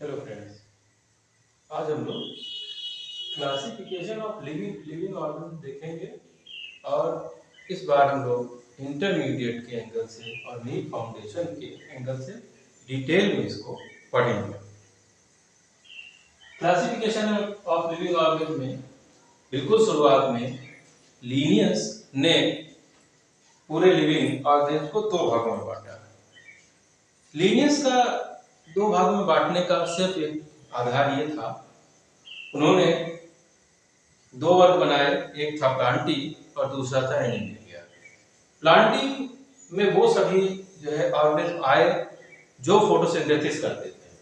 Hello friends. आज हम लोग क्लासिफिकेशन ऑफ लिविंग ऑर्गन देखेंगे और इस बार हम लोग इंटरमीडिएट के एंगल से और नी फाउंडेशन के एंगल से डिटेल में इसको पढ़ेंगे। क्लासिफिकेशन ऑफ लिविंग ऑर्गन में बिल्कुल शुरुआत में लीनियस ने पूरे लिविंग ऑर्गन को दो भागों में बांटा। लीनियस का दो भागों में बांटने का सिर्फ एक आधार ये था, उन्होंने दो वर्ग बनाए, एक था प्लांटी और दूसरा था एनिमेलिया। प्लांटी में वो सभी जो है ऑर्गेनिज्म आए जो फोटोसिंथेसिस करते थे,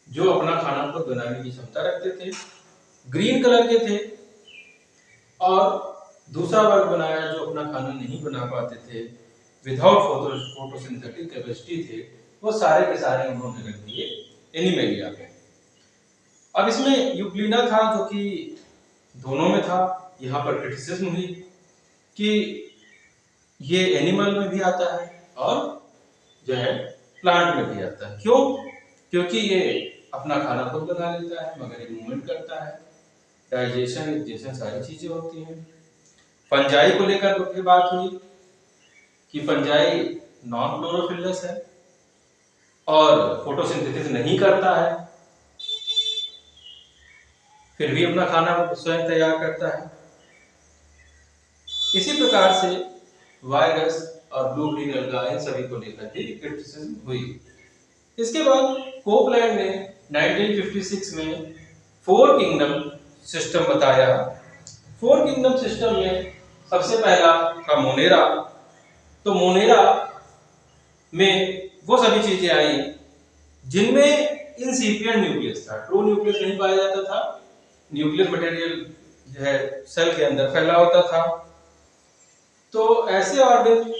जो अपना खाना को बनाने की क्षमता रखते थे, ग्रीन कलर के थे। और दूसरा वर्ग बनाया जो अपना खाना नहीं बना पाते थे, विदाउट फोटोसिंथेटिक कैपेसिटी थे, वो सारे के सारे उन्होंने रख दिए एनिमेलिया में। अब इसमें यूक्लिना था जो कि दोनों में था। यहाँ पर क्रिटिसिज्म हुई कि ये एनिमल में भी आता है और जो है प्लांट में भी आता है। क्यों? क्योंकि ये अपना खाना खुद बना लेता है मगर ये मूवमेंट करता है, डाइजेशन जैसे सारी चीजें होती हैं। फंजाई को लेकर फिर बात हुई कि फंजाई नॉन क्लोरोफिलस है और फोटोसिंथेसिस नहीं करता है, फिर भी अपना खाना वो स्वयं तैयार करता है। इसी प्रकार से वायरस और ब्लू ग्रीन अलगा इन सभी को लेकर भी क्रिटिसिज्म हुई। इसके बाद कोपलैंड ने 1956 में फोर किंगडम सिस्टम बताया। फोर किंगडम सिस्टम में सबसे पहला था मोनेरा। तो मोनेरा में वो सभी चीजें आई जिनमें इंसिपिएंट न्यूक्लियस था, ट्रू न्यूक्लियस नहीं पाया जाता था। न्यूक्लियर मटेरियल जो है सेल के अंदर फैला होता था। तो ऐसे ऑर्गन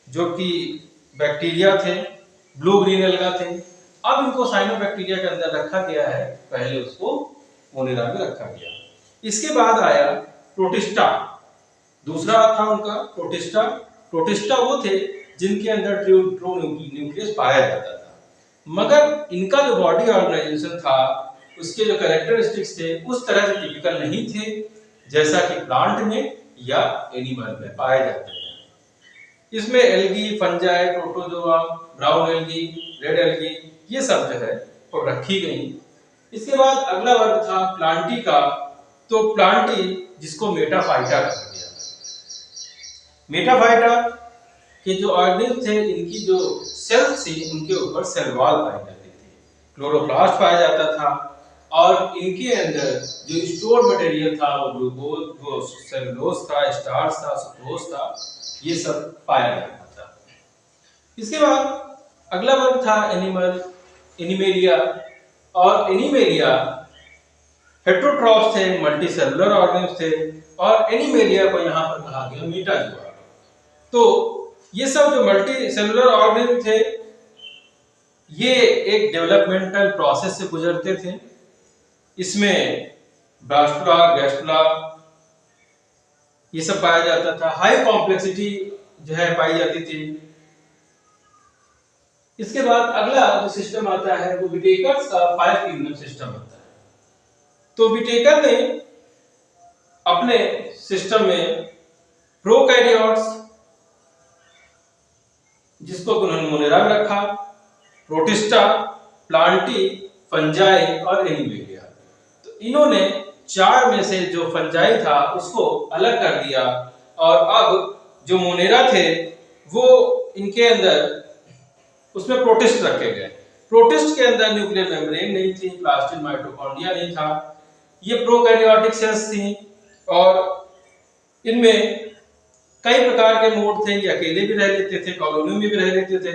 जो कि बैक्टीरिया थे, ब्लू ग्रीन अलगा थे, अब इनको साइनोबैक्टीरिया के अंदर रखा गया है, पहले उसको मोनेरा में रखा गया। इसके बाद आया प्रोटिस्टा, दूसरा था उनका प्रोटिस्टा। प्रोटिस्टा वो थे जिनके अंदर ट्रू न्यूक्लियस पाया जाता था, मगर इनका जो बॉडी ऑर्गेनाइजेशन था, उसके जो कैरेक्टरिस्टिक्स थे उस तरह से टिपिकल नहीं थे जैसा कि प्लांट में या एनिमल में पाए जाते हैं। इसमें algae, fungi, protozoa, brown algae, red algae, ये सब जो है वो रखी गई। इसके बाद अगला वर्ग था प्लांटी का। तो प्लांटी जिसको मेटाफाइटा कहा गया। मेटाफाइटा के जो ऑर्गेनिज्म थे, इनकी जो सेल्स थी उनके ऊपर सेल वॉल पाई जाती थी, क्लोरोप्लास्ट पाया जाता था और इनके अंदर जो स्टोर मटेरियल था वो ग्लूकोज, वो सेलुलोज था, स्टार्च था, सुक्रोज था, ये सब पाया जाता था। इसके बाद अगला वर्ग था एनिमल, एनिमेलिया। और एनिमेलिया हेट्रोट्रॉफ्स थे, मल्टीसेलुलर ऑर्गेनिज्म थे, और एनिमेलिया को यहाँ पर कहा गया मेटाजोआ। तो ये सब जो मल्टी सेलुलर ऑर्गेनिज्म थे, ये एक डेवलपमेंटल प्रोसेस से गुजरते थे। इसमें ब्लास्टुला, गैस्टुला ये सब पाया जाता था। हाई कॉम्प्लेक्सिटी जो है पाई जाती थी। इसके बाद अगला जो सिस्टम आता है वो विटेकर्स का फाइव किंगडम सिस्टम होता है। तो विटेकर ने अपने सिस्टम में प्रोकैरियोट्स, जिसको उन्होंने मोनेरा में रखा, प्रोटिस्टा, प्लांटी, फंजाई और एनिमेलिया। तो इन्होंने चार में से जो फंजाई था उसको अलग कर दिया और अब जो मोनेरा थे वो इनके अंदर उसमें प्रोटिस्ट रखे गए। प्रोटिस्ट के अंदर न्यूक्लियर मेम्ब्रेन नहीं थी, प्लास्टिड माइटोकॉन्ड्रिया नहीं था, ये प्रोकैरियोटिक सेल्स थी और इनमें कई प्रकार के मोड थे। ये अकेले भी रह लेते थे, कॉलोनी में भी रह लेते थे।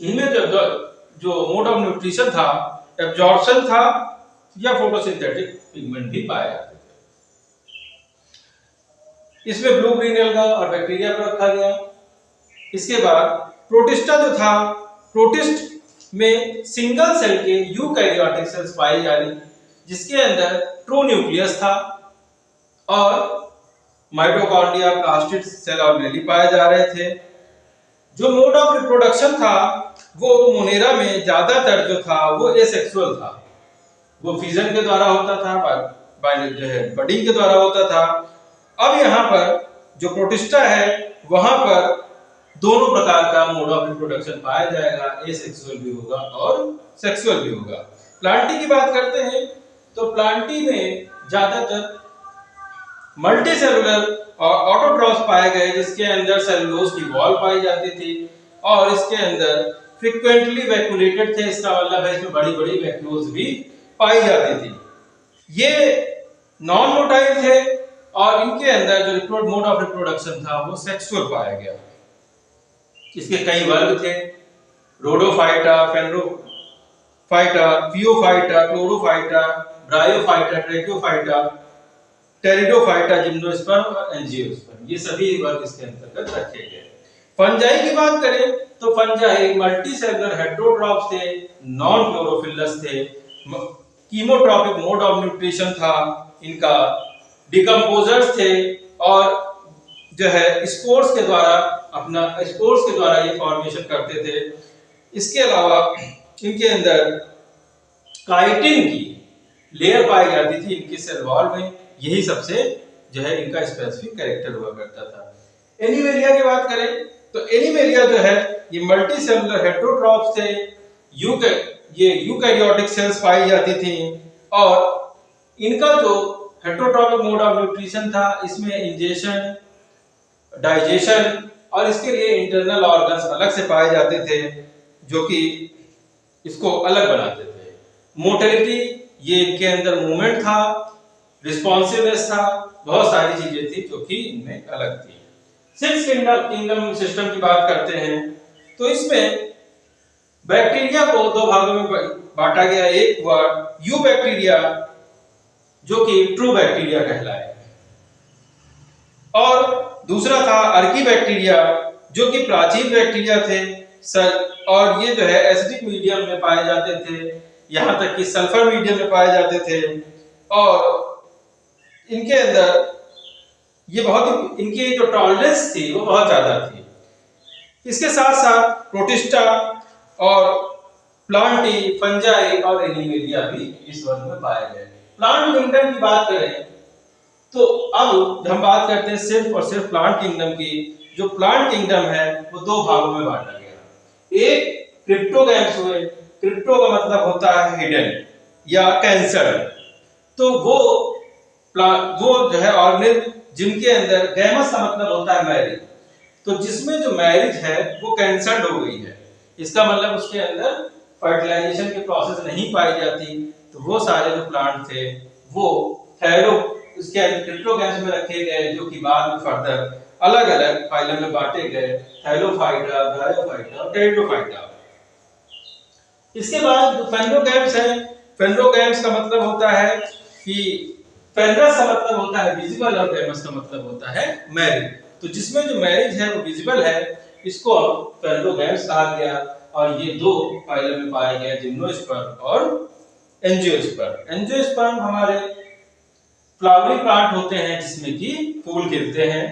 इनमें जो मोड ऑफ न्यूट्रिशन था, एब्जॉर्प्शन था या फोटोसिंथेटिक पिगमेंट भी पाए जाते थे। इसमें ब्लू ग्रीन एल्गा और बैक्टीरिया को रखा गया। इसके बाद प्रोटिस्टा जो था, प्रोटिस्ट में सिंगल सेल के यूकैरियोटिक सेल्स पाई जा रही, जिसके अंदर ट्रू न्यूक्लियस था और माइटोकॉन्ड्रिया, प्लास्टिड सेल ऑर्गेनेली पाए जा रहे थे। जो मोड ऑफ रिप्रोडक्शन था वो मोनेरा में ज्यादातर जो था वो एसेक्सुअल था, वो फिजन के द्वारा होता था, जो है बडिंग के द्वारा होता था। अब यहाँ पर जो प्रोटिस्टा है वहां पर दोनों प्रकार का मोड ऑफ रिप्रोडक्शन पाया जाएगा, एसेक्सुअल भी होगा और सेक्सुअल भी होगा। प्लांटी की बात करते हैं तो प्लांटी में ज्यादातर मल्टी सेलुलर और ऑटोट्रॉफ्स पाए गए, जिसके अंदर सेलुलोज की वॉल पाई जाती थी और इसके अंदर फ्रीक्वेंटली वैक्यूलेटेड थे, इसका मतलब है इसमें बड़ी बड़ी वैक्यूल्स भी पाई जाती थी। ये नॉन मोटाइल थे और इनके अंदर जो मोड ऑफ रिप्रोडक्शन था वो सेक्सुअल पाया गया। इसके कई वर्ग थे, rhodophyta, phanerophyta, phaeophyta, chlorophyta, bryophyta, tracheophyta, pteridophyta, gymnosperm और एंजियोस्पर्म, ये सभी वर्ग इसके अंतर्गत रखे गए। फंजाई की बात करें तो फंजाई मल्टी सेलुलर हेटेरोट्रॉफ्स थे, नॉन क्लोरोफिलस थे, कीमोट्रॉपिक मोड ऑफ न्यूट्रिशन था इनका, डिकम्पोजर्स थे और जो है स्पोर्स के द्वारा ये फॉर्मेशन करते थे। इसके अलावा इनके अंदर काइटिन की लेयर पाई जाती थी इनकी सेल वॉल में, यही सबसे जो है इनका स्पेसिफिक कैरेक्टर हुआ करता था। एनिमेलिया की बात करें तो एनिमेलिया जो है ये मल्टी सेलुलर हेटेरोट्रॉफ्स थे, ये यूकैरियोटिक सेल्स पाई जाती थी और इनका जो हेटेरोट्रॉपिक मोड ऑफ न्यूट्रिशन था इसमें इंजेशन, डाइजेशन और इसके लिए इंटरनल ऑर्गन्स अलग से पाए जाते थे जो कि इसको अलग बनाते थे। मोटिलिटी, ये इनके अंदर मूवमेंट था, रिस्पॉन्सिवनेस था, बहुत सारी चीजें थी जो कि इनमें अलग थी। सिक्स किंगडम सिस्टम की बात करते हैं तो इसमें बैक्टीरिया को दो भागों में बांटा गया। एक हुआ यू बैक्टीरिया जो कि ट्रू बैक्टीरिया कहलाए और दूसरा था अर्की बैक्टीरिया जो कि प्राचीन बैक्टीरिया थे और ये जो है एसिडिक मीडियम में पाए जाते थे, यहाँ तक कि सल्फर मीडियम में पाए जाते थे और इनके अंदर ये बहुत इनकी जो टॉलरेंस थी वो बहुत ज्यादा थी। इसके साथ साथ प्रोटिस्टा और प्लांटी, फंजाई और एनिमेलिया भी इस वर्ग में पाए गए। प्लांट किंगडम की बात करें तो अब हम बात करते हैं सिर्फ और सिर्फ प्लांट किंगडम की। जो प्लांट किंगडम है वो दो भागों में बांटा गया। एक क्रिप्टोगैम्स हुए, क्रिप्टो का मतलब होता है हिडन या कैंसर, तो वो जो है ऑर्गेनिज्म जिनके अंदर गैमस का मतलब होता है मैरिज, तो जिसमें जो मैरिज है वो कैंसर्ड हो गई है, इसका मतलब उसके अंदर फर्टिलाइजेशन की प्रोसेस नहीं पाई जाती, तो वो सारे जो प्लांट थे वो इसके अंदर क्रिप्टोगैम्स में रखे गए जो कि बाद में फर्दर अलग अलग फाइलम में बांटे गए, थैलोफाइटा, ब्रायोफाइटा और टेरिडोफाइटा। इसके बाद जो फेनरोगैम्स है, फेनरोगैम्स का मतलब होता है कि फेनरस का मतलब होता है विजिबल और गैमस का मतलब होता है मैरिज, तो जिसमें जो मैरिज है वो विजिबल है, इसको फेनरोगैम्स कहा गया और ये दो फाइलम में पाए गए, जिम्नोस्पर्म और एंजियोस्पर्म। एंजियोस्पर्म हमारे फ्लावरिंग प्लांट होते हैं जिसमें कि फूल खिलते हैं,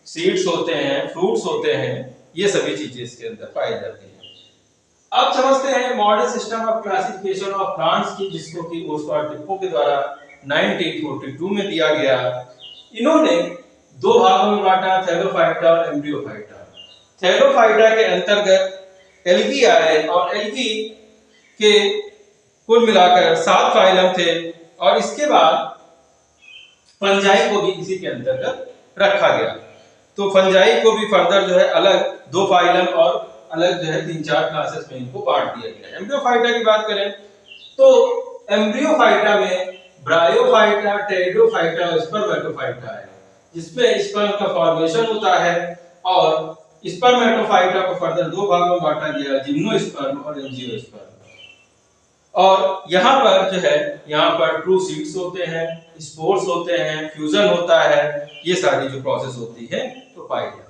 सीड्स होते हैं, फ्रूट्स होते हैं, ये सभी चीजें इसके अंदर पाई जाती हैं। अब समझते हैं modern system of classification of plants की, जिसको कि ओस्वाल्ड टिप्पो के द्वारा 1942 में दिया गया। इन्होंने दो भागों में बांटा, थैलोफाइटा और एम्ब्रियोफाइटा। थैलोफाइटा के अंतर्गत एल्गी आए और एल्गी के कुल मिलाकर 7 फाइलम थे और इसके बाद फंजाई को भी इसी के अंतर्गत रखा गया, तो फंजाई को भी फर्दर जो है अलग 2 फाइलम और अलग जो है 3-4 क्लासेस में इनको बांट दिया गया। एम्ब्रियोफाइटा की बात करें तो एम्ब्रियोफाइटा में ब्रायोफाइटा, टेरिडोफाइटा और स्पर्मेटोफाइटा है, जिसमें स्पर्म का फॉर्मेशन होता है और स्पर्मेटोफाइटा को फर्दर 2 भागों में बांटा गया, जिम्नोस्पर्म और एंजियोस्पर्म। और यहाँ पर जो है यहाँ पर ट्रू सीड्स होते हैं, स्पोर्स होते हैं, फ्यूजन होता है, ये सारी जो प्रोसेस होती है तो पाई जाती है।